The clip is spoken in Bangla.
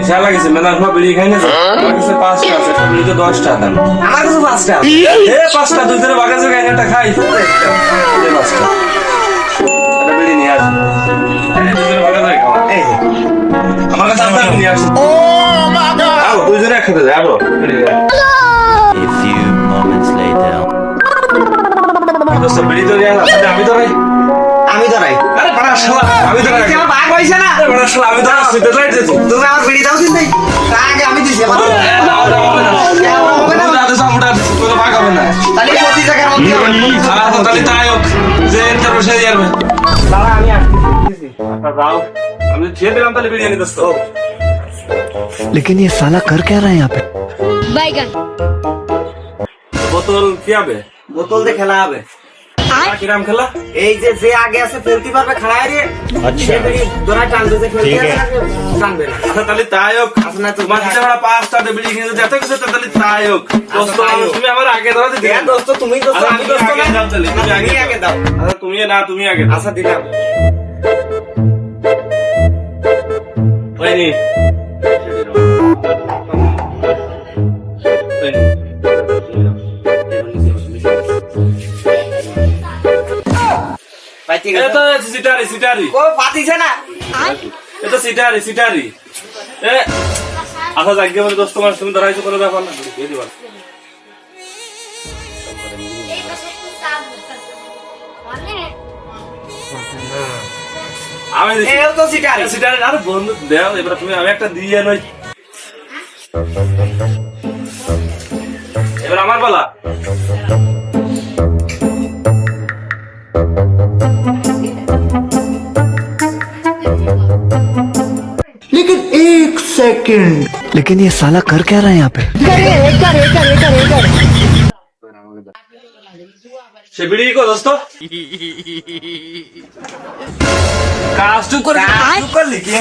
যা লাগেছে মেলা ঘর বেরিয়ে খাই না তো আমার কাছে 5টা আছে সবই তো 10টা দাম আমার কাছে 5টা এ 5টা দুই ধরে বাগাজে খাই একটা খাই এই 5টা এটা বেরিয়ে নিয়ে আসি দুই ধরে বাগাজে খাওয়া এই আমার কাছে আসতে আমি নিয়ে আসি ও মাই গড আও দুই ধরে একসাথে যাবো A few moments later. দোস্ত বেরিয়ে তো নিয়ে আসতে আমি তো ভাই আমি ধরাই আরে বড় শালা আমি তো কি আমার ভাগ হইছে না বড় শালা আমি তো আসতে তো লাইট দিছি তুমি আমার বিড়ি দাও কিন্তু তার আগে আমি দিছি আমার হবে না দাদা সামুটা তো ভাগ হবে না তাহলে প্রতি জায়গার মধ্যে হবে আর তো তাহলে তাই হোক যে এন্টার বসে যাবে দাঁড়া আমি আসতেছি আচ্ছা যাও আমি ছেড়ে দিলাম তাহলে বিরিয়ানি দোস্ত लेकिन ये साला कर क्या रहा है यहाँ पे? बैगन বোতল কি হবে বোতল দিয়ে খেলা হবে কিরাম খেলা এই যে যে আগে আছে ফেলতে পারবে খাড়ায় রে আচ্ছা তোরা টানবে যে ফেলতে আছে টানবে না আচ্ছা তাহলে তাই হোক আসলে না তোমার কাছে আমরা 5টা বিড়ি কিনে এত কিছু তাহলে তাই হোক দোস্ত তুমি আমার আগে ধরো দিদি দেয়া দোস্ত তুমি দোস্ত আমি দোস্ত না তুমি আগে দাও আচ্ছা তুমি না তুমি আগে দাও আচ্ছা দিলাম হয়নি ভাই ঠিক এটা আছে সিটারি সিটারি ও পাতিছে না এটা সিটারি সিটারি এ আচ্ছা জায়গা বলে দোস্ত তোমার তুমি ধরাইছো কোনো ব্যাপার না দিয়ে দিবা আমি এও তো সিটারি সিটারি আরে বন্ধু দেও এবার তুমি আমি একটা দিয়ে নই এবার আমার বলা लेकिन एक सेकंड लेकिन ये साला कर क्या रहा है यहाँ पे? সে বিড়ি কো দোস্ত কাজ টু করে করলি কি